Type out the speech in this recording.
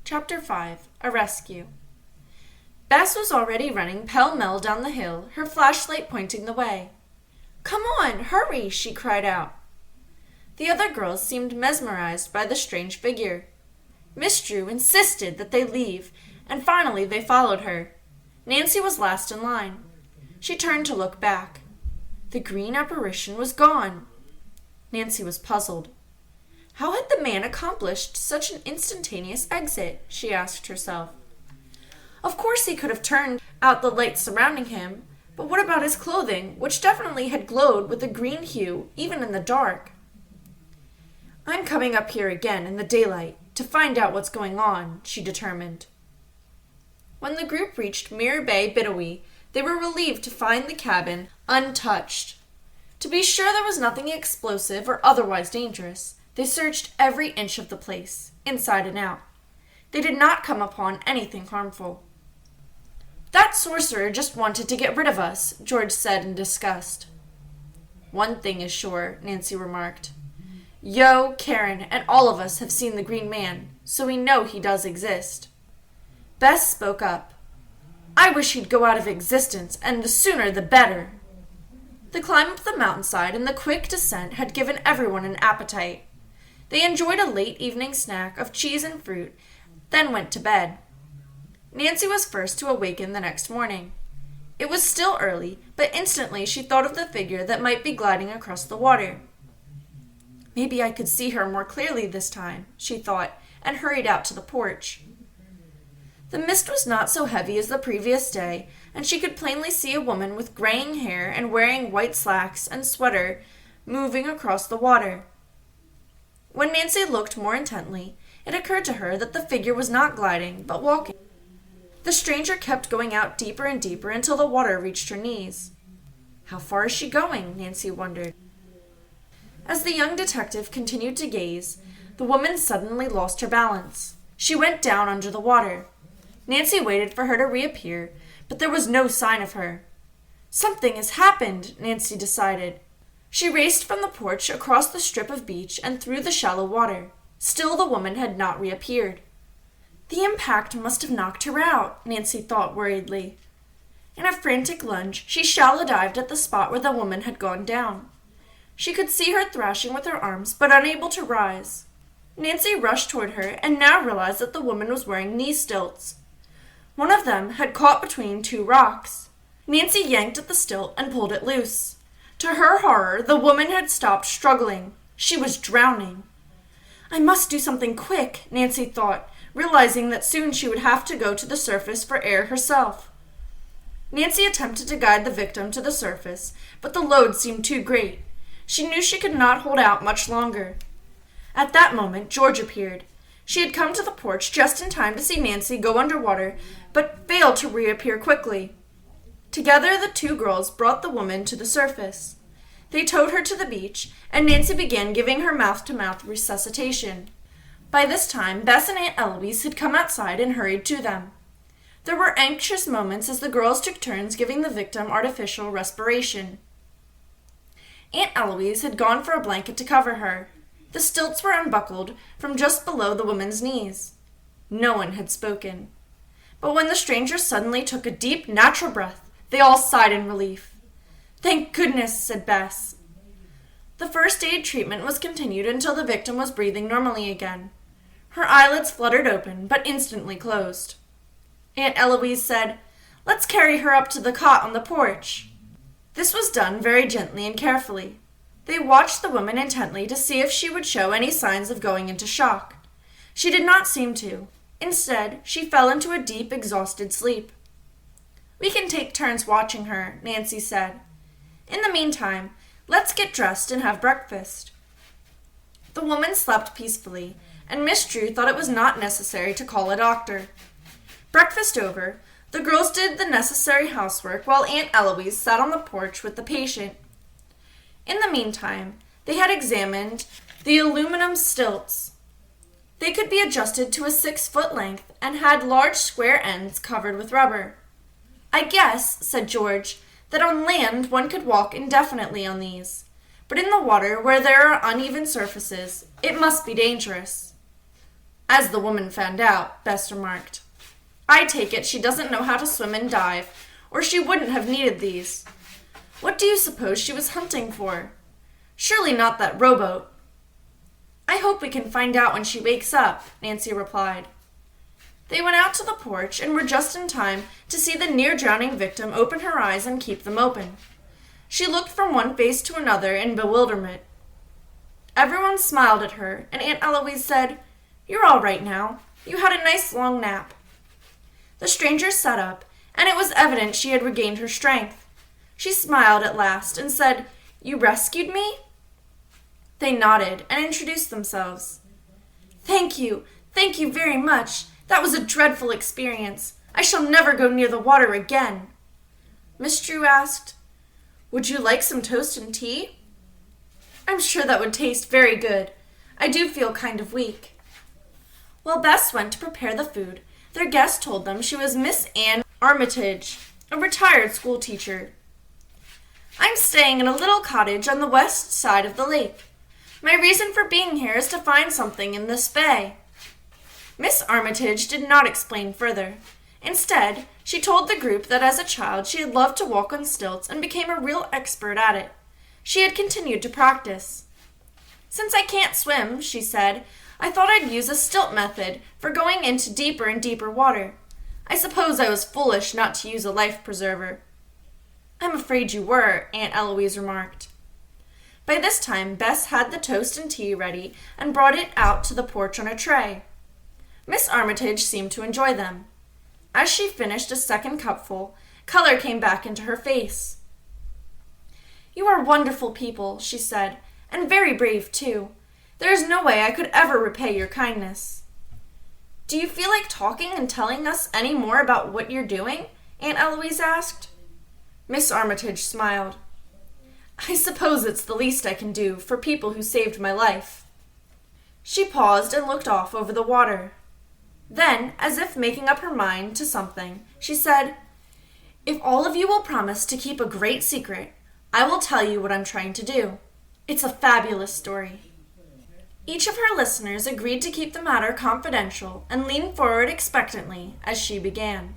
Chapter 5. A Rescue. Bess was already running pell-mell down the hill, her flashlight pointing the way. "Come on, hurry!" she cried out. The other girls seemed mesmerized by the strange figure. Miss Drew insisted that they leave, and finally they followed her. Nancy was last in line. She turned to look back. The green apparition was gone. Nancy was puzzled. How had the man accomplished such an instantaneous exit? She asked herself. Of course he could have turned out the lights surrounding him, but what about his clothing, which definitely had glowed with a green hue, even in the dark? I'm coming up here again in the daylight to find out what's going on, she determined. When the group reached Mirror Bay Bide-A-Wee, they were relieved to find the cabin untouched. To be sure there was nothing explosive or otherwise dangerous, they searched every inch of the place, inside and out. They did not come upon anything harmful. That sorcerer just wanted to get rid of us, George said in disgust. One thing is sure, Nancy remarked. Yo, Karen, and all of us have seen the Green Man, so we know he does exist. Bess spoke up. I wish he'd go out of existence, and the sooner the better. The climb up the mountainside and the quick descent had given everyone an appetite. They enjoyed a late evening snack of cheese and fruit, then went to bed. Nancy was first to awaken the next morning. It was still early, but instantly she thought of the figure that might be gliding across the water. Maybe I could see her more clearly this time, she thought, and hurried out to the porch. The mist was not so heavy as the previous day, and she could plainly see a woman with graying hair and wearing white slacks and sweater moving across the water. When Nancy looked more intently, it occurred to her that the figure was not gliding, but walking. The stranger kept going out deeper and deeper until the water reached her knees. How far is she going? Nancy wondered. As the young detective continued to gaze, the woman suddenly lost her balance. She went down under the water. Nancy waited for her to reappear, but there was no sign of her. Something has happened, Nancy decided. She raced from the porch across the strip of beach and through the shallow water. Still the woman had not reappeared. The impact must have knocked her out, Nancy thought worriedly. In a frantic lunge, she shallow dived at the spot where the woman had gone down. She could see her thrashing with her arms, but unable to rise. Nancy rushed toward her and now realized that the woman was wearing knee stilts. One of them had caught between two rocks. Nancy yanked at the stilt and pulled it loose. To her horror, the woman had stopped struggling. She was drowning. I must do something quick, Nancy thought, realizing that soon she would have to go to the surface for air herself. Nancy attempted to guide the victim to the surface, but the load seemed too great. She knew she could not hold out much longer. At that moment, George appeared. She had come to the porch just in time to see Nancy go underwater, but failed to reappear quickly. Together, the two girls brought the woman to the surface. They towed her to the beach, and Nancy began giving her mouth-to-mouth resuscitation. By this time, Bess and Aunt Eloise had come outside and hurried to them. There were anxious moments as the girls took turns giving the victim artificial respiration. Aunt Eloise had gone for a blanket to cover her. The stilts were unbuckled from just below the woman's knees. No one had spoken. But when the stranger suddenly took a deep, natural breath, they all sighed in relief. Thank goodness, said Bess. The first aid treatment was continued until the victim was breathing normally again. Her eyelids fluttered open, but instantly closed. Aunt Eloise said, Let's carry her up to the cot on the porch. This was done very gently and carefully. They watched the woman intently to see if she would show any signs of going into shock. She did not seem to. Instead, she fell into a deep, exhausted sleep. We can take turns watching her, Nancy said. In the meantime, let's get dressed and have breakfast. The woman slept peacefully, and Miss Drew thought it was not necessary to call a doctor. Breakfast over, the girls did the necessary housework while Aunt Eloise sat on the porch with the patient. In the meantime, they had examined the aluminum stilts. They could be adjusted to a 6-foot length and had large square ends covered with rubber. I guess, said George, that on land one could walk indefinitely on these, but in the water where there are uneven surfaces, it must be dangerous. As the woman found out, Bess remarked. I take it she doesn't know how to swim and dive, or she wouldn't have needed these. What do you suppose she was hunting for? Surely not that rowboat. I hope we can find out when she wakes up, Nancy replied. They went out to the porch and were just in time to see the near-drowning victim open her eyes and keep them open. She looked from one face to another in bewilderment. Everyone smiled at her, and Aunt Eloise said, You're all right now. You had a nice long nap. The stranger sat up, and it was evident she had regained her strength. She smiled at last and said, You rescued me? They nodded and introduced themselves. Thank you very much. That was a dreadful experience. I shall never go near the water again. Miss Drew asked, Would you like some toast and tea? I'm sure that would taste very good. I do feel kind of weak. While Bess went to prepare the food, their guest told them she was Miss Anne Armitage, a retired school teacher. I'm staying in a little cottage on the west side of the lake. My reason for being here is to find something in this bay. Miss Armitage did not explain further. Instead, she told the group that as a child she had loved to walk on stilts and became a real expert at it. She had continued to practice. Since I can't swim, she said, I thought I'd use a stilt method for going into deeper and deeper water. I suppose I was foolish not to use a life preserver. I'm afraid you were, Aunt Eloise remarked. By this time, Bess had the toast and tea ready and brought it out to the porch on a tray. Miss Armitage seemed to enjoy them. As she finished a second cupful, color came back into her face. You are wonderful people, she said, and very brave, too. There is no way I could ever repay your kindness. Do you feel like talking and telling us any more about what you're doing? Aunt Eloise asked. Miss Armitage smiled. I suppose it's the least I can do for people who saved my life. She paused and looked off over the water. Then, as if making up her mind to something, she said, If all of you will promise to keep a great secret, I will tell you what I'm trying to do. It's a fabulous story. Each of her listeners agreed to keep the matter confidential and leaned forward expectantly as she began.